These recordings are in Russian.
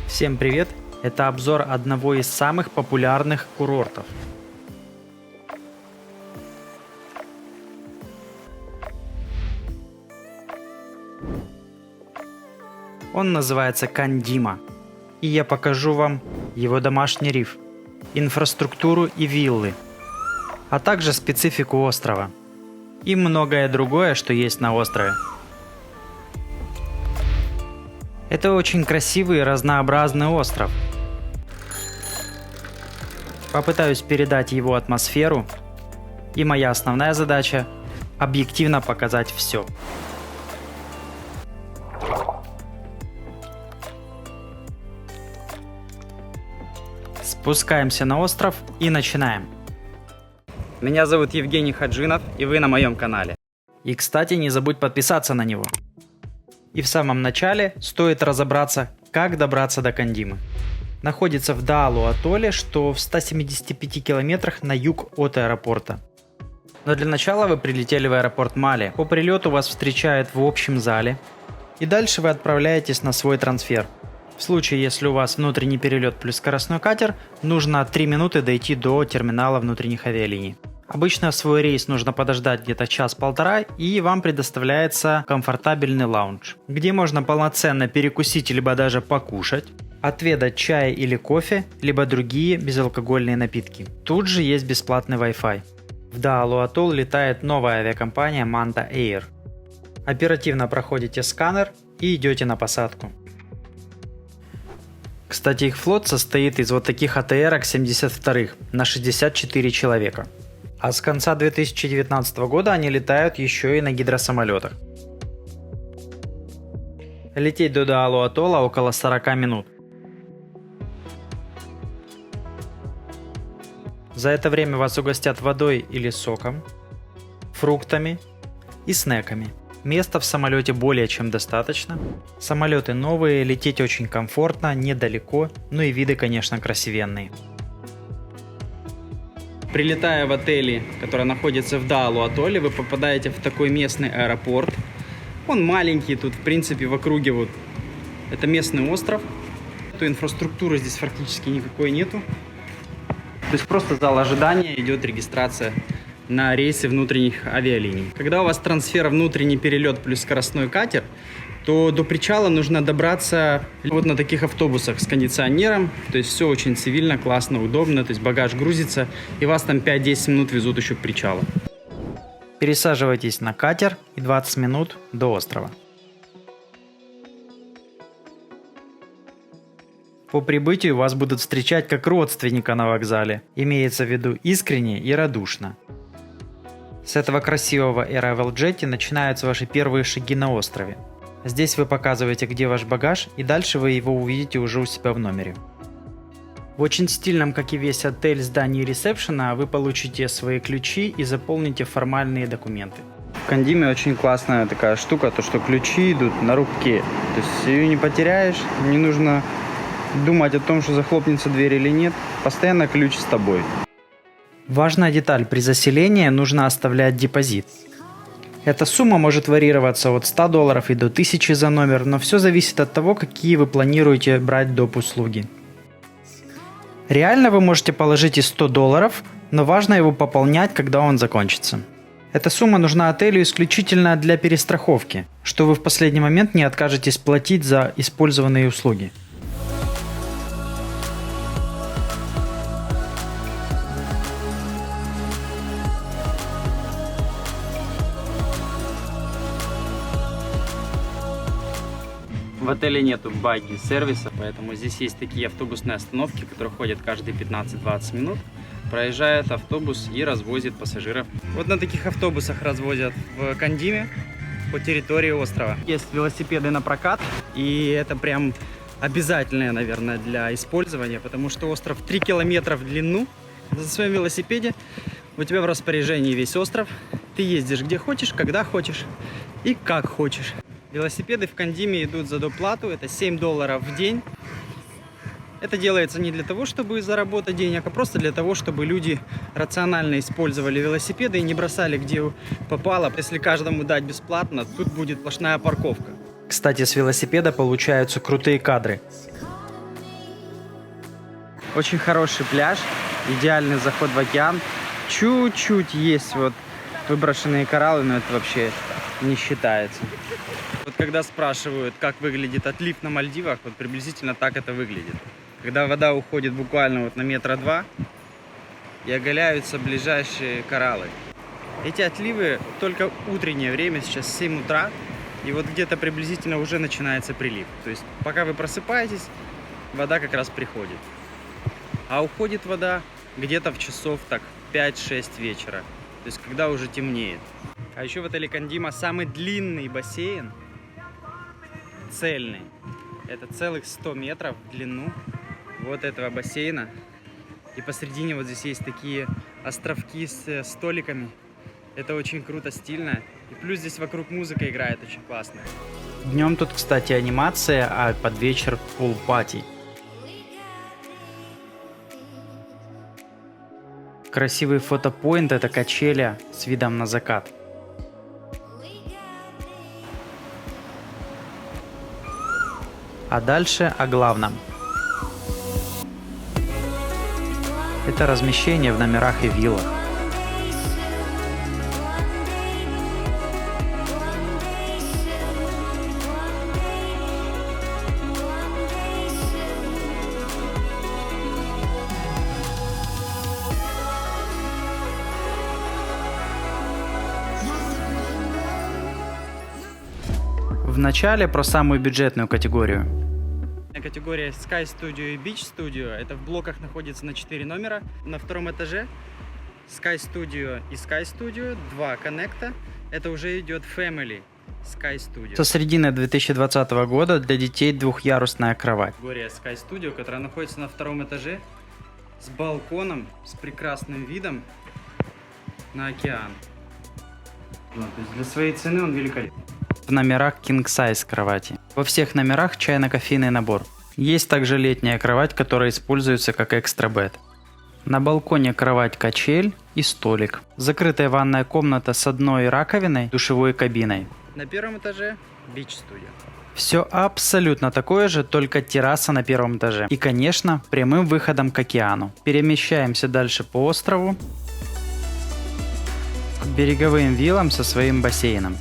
Всем привет! Это обзор одного из самых популярных курортов. Он называется Кандима, и я покажу вам его домашний риф, инфраструктуру и виллы, а также специфику острова и многое другое, что есть на острове. Это очень красивый и разнообразный остров. Попытаюсь передать его атмосферу, и моя основная задача – объективно показать все. Спускаемся на остров и начинаем. Меня зовут Евгений Хаджинов, и вы на моем канале. И, кстати, не забудь подписаться на него. И в самом начале стоит разобраться, как добраться до Кандимы. Находится в Даалу-атолле, что в 175 километрах на юг от аэропорта. Но для начала вы прилетели в аэропорт Мали. По прилету вас встречают в общем зале. И дальше вы отправляетесь на свой трансфер. В случае, если у вас внутренний перелет плюс скоростной катер, нужно 3 минуты дойти до терминала внутренних авиалиний. Обычно свой рейс нужно подождать где-то час-полтора, и вам предоставляется комфортабельный лаунж, где можно полноценно перекусить либо даже покушать, отведать чай или кофе, либо другие безалкогольные напитки. Тут же есть бесплатный Wi-Fi. В Даалу-атолл летает новая авиакомпания Manta Air. Оперативно проходите сканер и идете на посадку. Кстати, их флот состоит из вот таких АТР 72 на 64 человека. А с конца 2019 года они летают еще и на гидросамолетах. Лететь до Даалу-атолла около 40 минут. За это время вас угостят водой или соком, фруктами и снеками. Места в самолете более чем достаточно. Самолеты новые, лететь очень комфортно, недалеко, ну и виды, конечно, красивенные. Прилетая в отеле, который находится в Даалу-атолле, вы попадаете в такой местный аэропорт. Он маленький, тут в принципе в округе вот это местный остров. То инфраструктуры здесь фактически никакой нету. То есть просто зал ожидания, идет регистрация на рейсы внутренних авиалиний. Когда у вас трансфер внутренний перелет плюс скоростной катер, то до причала нужно добраться вот на таких автобусах с кондиционером. То есть все очень цивильно, классно, удобно. То есть багаж грузится, и вас там 5-10 минут везут еще к причалу. Пересаживайтесь на катер и 20 минут до острова. По прибытию вас будут встречать как родственника на вокзале. Имеется в виду искренне и радушно. С этого красивого Arrival Jet начинаются ваши первые шаги на острове. Здесь вы показываете, где ваш багаж, и дальше вы его увидите уже у себя в номере. В очень стильном, как и весь отель, здании ресепшена вы получите свои ключи и заполните формальные документы. В Кандиме очень классная такая штука, то что ключи идут на руке. То есть ее не потеряешь, не нужно думать о том, что захлопнется дверь или нет. Постоянно ключ с тобой. Важная деталь: при заселении нужно оставлять депозит. Эта сумма может варьироваться от $100 и до 1000 за номер, но все зависит от того, какие вы планируете брать доп. Услуги. Реально вы можете положить и $100, но важно его пополнять, когда он закончится. Эта сумма нужна отелю исключительно для перестраховки, что вы в последний момент не откажетесь платить за использованные услуги. В отеле нету багги-сервиса, поэтому здесь есть такие автобусные остановки, которые ходят каждые 15-20 минут. Проезжает автобус и развозит пассажиров. Вот на таких автобусах развозят в Кандиме по территории острова. Есть велосипеды на прокат, и это прям обязательное, наверное, для использования, потому что остров 3 километра в длину. За своем велосипеде у тебя в распоряжении весь остров. Ты ездишь где хочешь, когда хочешь и как хочешь. Велосипеды в Кандиме идут за доплату, это $7 в день. Это делается не для того, чтобы заработать денег, а просто для того, чтобы люди рационально использовали велосипеды и не бросали где попало. Если каждому дать бесплатно, тут будет сплошная парковка. Кстати, с велосипеда получаются крутые кадры. Очень хороший пляж, идеальный заход в океан. Чуть-чуть есть вот выброшенные кораллы, но это вообще не считается. Вот когда спрашивают, как выглядит отлив на Мальдивах, вот приблизительно так это выглядит. Когда вода уходит буквально вот на 2 метра и оголяются ближайшие кораллы. Эти отливы только утреннее время, сейчас 7 утра, и вот где-то приблизительно уже начинается прилив. То есть пока вы просыпаетесь, вода как раз приходит. А уходит вода где-то в часов так 5-6 вечера, то есть когда уже темнеет. А еще в отеле Кандима самый длинный бассейн, цельный. Это целых 100 метров в длину вот этого бассейна. И посредине вот здесь есть такие островки с столиками. Это очень круто, стильно. И плюс здесь вокруг музыка играет очень классно. Днем тут, кстати, анимация, а под вечер пул-пати. Красивый фотопоинт — это качели с видом на закат. А дальше о главном. Это размещение в номерах и виллах. Вначале про самую бюджетную категорию. Категория Sky Studio и Beach Studio. Это в блоках находится на 4 номера. На втором этаже Sky Studio и Sky Studio, 2 коннекта. Это уже идет Family Sky Studio. Со середины 2020 года для детей двухъярусная кровать. Категория Sky Studio, которая находится на втором этаже с балконом, с прекрасным видом на океан. То есть для своей цены он великолепен. В номерах King Size кровати. Во всех номерах чайно-кофейный набор. Есть также летняя кровать, которая используется как экстра-бед. На балконе кровать-качель и столик. Закрытая ванная комната с одной раковиной, душевой кабиной. На первом этаже Beach Studio. Все абсолютно такое же, только терраса на первом этаже. И, конечно, прямым выходом к океану. Перемещаемся дальше по острову к береговым виллам со своим бассейном.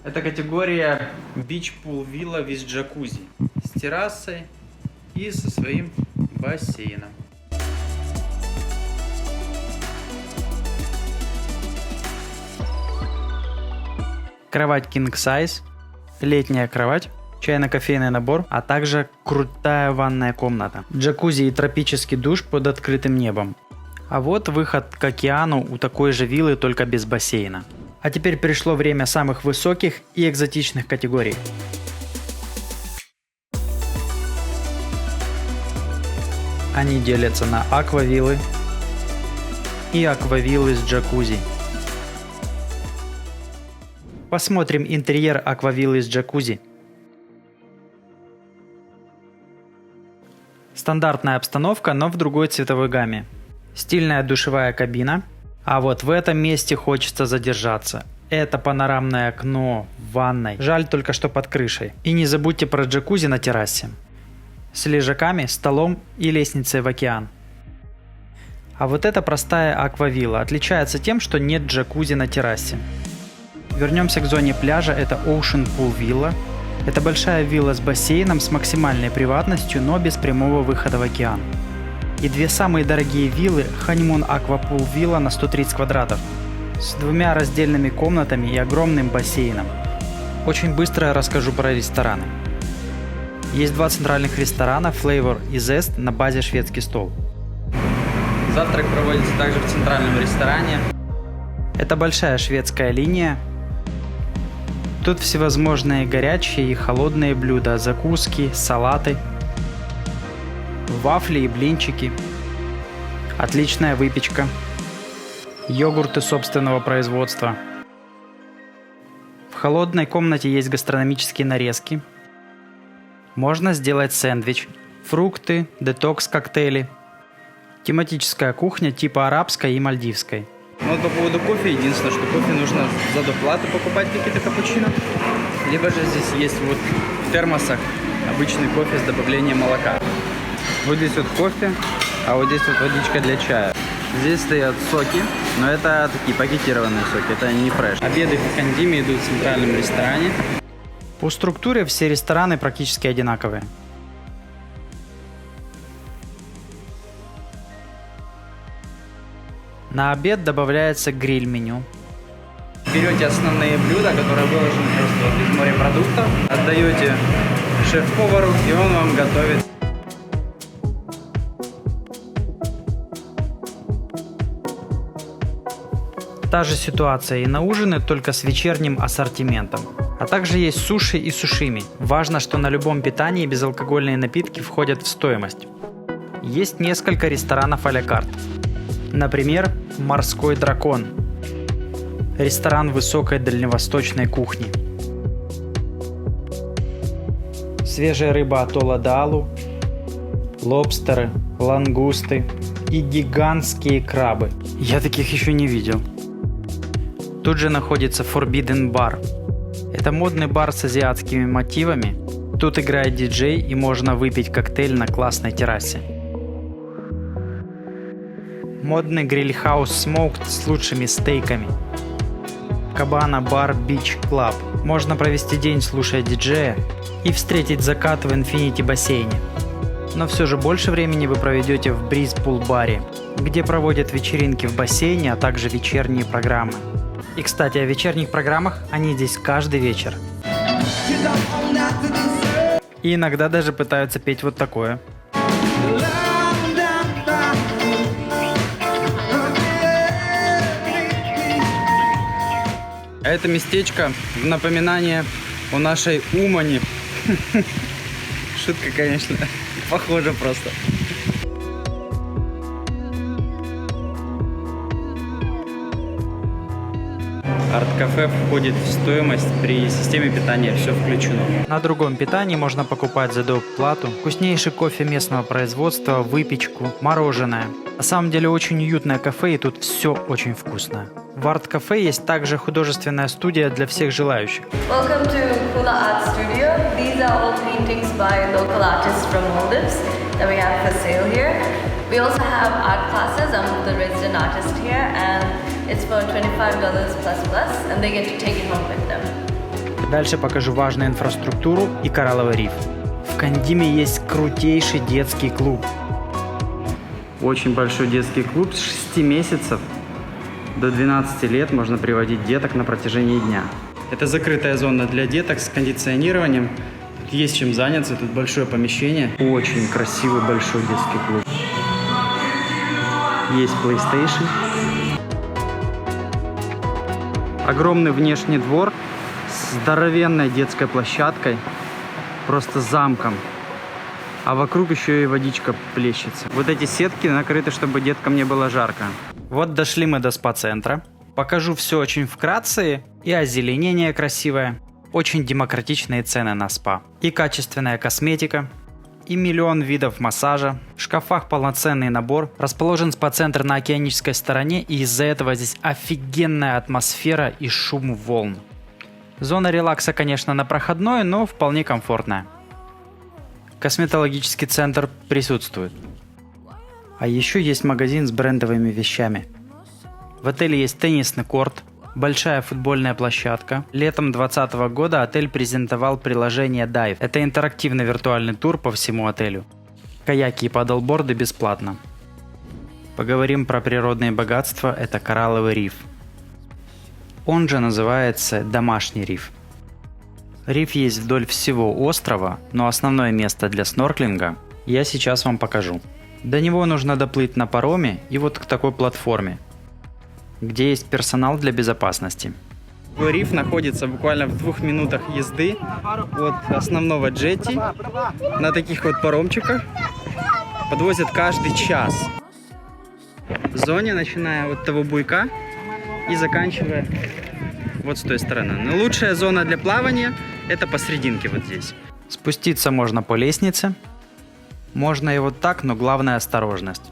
Это категория Beach Pool Villa with Jacuzzi. С террасой и со своим бассейном. Кровать King Size, летняя кровать, чайно-кофейный набор, а также крутая ванная комната. Джакузи и тропический душ под открытым небом. А вот выход к океану у такой же виллы, только без бассейна. А теперь пришло время самых высоких и экзотичных категорий. Они делятся на аквавиллы и аквавиллы с джакузи. Посмотрим интерьер аквавиллы с джакузи. Стандартная обстановка, но в другой цветовой гамме. Стильная душевая кабина. А вот в этом месте хочется задержаться. Это панорамное окно в ванной. Жаль только, что под крышей. И не забудьте про джакузи на террасе. С лежаками, столом и лестницей в океан. А вот эта простая аквавилла отличается тем, что нет джакузи на террасе. Вернемся к зоне пляжа. Это Ocean Pool Villa. Это большая вилла с бассейном с максимальной приватностью, но без прямого выхода в океан. И две самые дорогие виллы Honeymoon Aqua Pool Villa на 130 квадратов с 2 раздельными комнатами и огромным бассейном. Очень быстро расскажу про рестораны. Есть 2 центральных ресторана Flavor и Zest на базе шведский стол. Завтрак проводится также в центральном ресторане. Это большая шведская линия. Тут всевозможные горячие и холодные блюда, закуски, салаты, вафли и блинчики, отличная выпечка, йогурты собственного производства. В холодной комнате есть гастрономические нарезки. Можно сделать сэндвич, фрукты, детокс-коктейли. Тематическая кухня типа арабской и мальдивской. Вот по поводу кофе, единственное, что кофе нужно за доплату покупать какие-то капучино. Либо же здесь есть вот в термосах обычный кофе с добавлением молока. Вот здесь вот кофе а вот здесь вот водичка для чая. Здесь стоят соки, но это такие пакетированные соки, это не фреш. Обеды в Кандиме идут в центральном ресторане. По структуре все рестораны практически одинаковые. На обед добавляется гриль-меню. Берете основные блюда, которые выложены просто из морепродуктов, отдаете шеф-повару, и он вам готовит. Та же ситуация и на ужины, только с вечерним ассортиментом. А также есть суши и сушими. Важно, что на любом питании безалкогольные напитки входят в стоимость. Есть несколько ресторанов а-ля карт. Например, «Морской дракон». Ресторан высокой дальневосточной кухни. Свежая рыба атолла Даалу, лобстеры, лангусты и гигантские крабы. Я таких еще не видел. Тут же находится Forbidden Bar. Это модный бар с азиатскими мотивами. Тут играет диджей и можно выпить коктейль на классной террасе. Модный гриль-хаус Smoked с лучшими стейками. Cabana Bar Beach Club. Можно провести день, слушая диджея, и встретить закат в Infinity бассейне. Но все же больше времени вы проведете в Breeze Pool баре, где проводят вечеринки в бассейне, а также вечерние программы. И, кстати, о вечерних программах, они здесь каждый вечер. И иногда даже пытаются петь вот такое. А это местечко в напоминание о нашей Умане. Шутка, конечно, похоже просто. Арт-кафе входит в стоимость, при системе питания все включено. На другом питании можно покупать за доп. Плату вкуснейший кофе местного производства, выпечку, мороженое. На самом деле очень уютное кафе, и тут все очень вкусное. В арт-кафе есть также художественная студия для всех желающих. Welcome to Kula Art Studio. These are all paintings by local artists from Maldives that we have for sale here. We also have art classes. I'm the resident artist here, and it's for $25 plus, and they get to take it home with them. Дальше покажу важную инфраструктуру и коралловый риф. В Кандиме есть крутейший детский клуб. Очень большой детский клуб с 6 месяцев до 12 лет можно приводить деток на протяжении дня. Это закрытая зона для деток с кондиционированием. Тут есть чем заняться, тут большое помещение. Очень красивый большой детский клуб. Есть PlayStation. Огромный внешний двор с здоровенной детской площадкой, просто замком. А вокруг еще и водичка плещется. Вот эти сетки накрыты, чтобы деткам не было жарко. Вот дошли мы до спа-центра. Покажу все очень вкратце. И озеленение красивое. Очень демократичные цены на спа. И качественная косметика. И миллион видов массажа. В шкафах полноценный набор. Расположен спа-центр на океанической стороне. И из-за этого здесь офигенная атмосфера и шум волн. Зона релакса, конечно, на проходной, но вполне комфортная. Косметологический центр присутствует. А еще есть магазин с брендовыми вещами. В отеле есть теннисный корт, большая футбольная площадка. Летом 2020 года отель презентовал приложение Dive. Это интерактивный виртуальный тур по всему отелю. Каяки и падлборды бесплатно. Поговорим про природные богатства. Это коралловый риф. Он же называется домашний риф. Риф есть вдоль всего острова, но основное место для снорклинга я сейчас вам покажу. До него нужно доплыть на пароме и вот к такой платформе, где есть персонал для безопасности. Риф находится буквально в 2 минутах езды от основного джетти. На таких вот паромчиках подвозят каждый час. В зоне, начиная от того буйка и заканчивая вот с той стороны. Но лучшая зона для плавания это посерединке вот здесь. Спуститься можно по лестнице. Можно и вот так, но главное осторожность.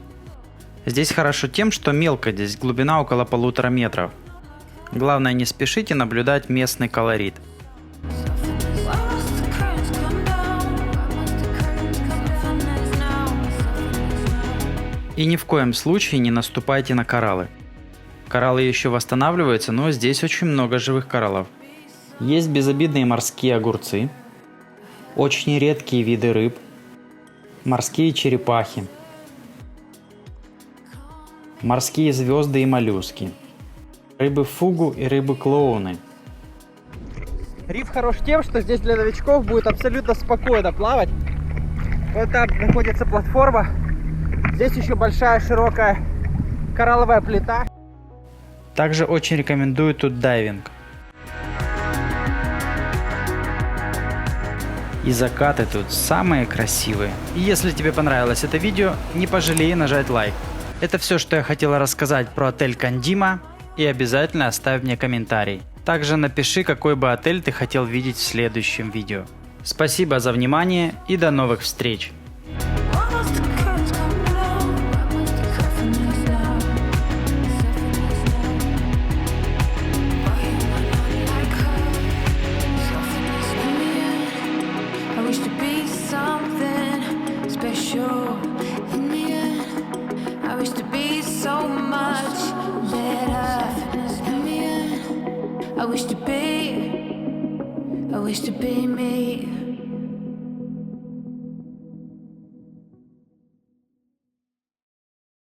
Здесь хорошо тем, что мелко, здесь глубина около 1,5 метров. Главное не спешить и наблюдать местный колорит. И ни в коем случае не наступайте на кораллы. Кораллы еще восстанавливаются, но здесь очень много живых кораллов. Есть безобидные морские огурцы, очень редкие виды рыб, морские черепахи, морские звезды и моллюски, рыбы-фугу и рыбы-клоуны. Риф хорош тем, что здесь для новичков будет абсолютно спокойно плавать. Вот там находится платформа. Здесь еще большая широкая коралловая плита. Также очень рекомендую тут дайвинг. И закаты тут самые красивые. И если тебе понравилось это видео, не пожалей нажать лайк. Это все, что я хотела рассказать про отель Кандима. И обязательно оставь мне комментарий. Также напиши, какой бы отель ты хотел видеть в следующем видео. Спасибо за внимание и до новых встреч! I wish to be me.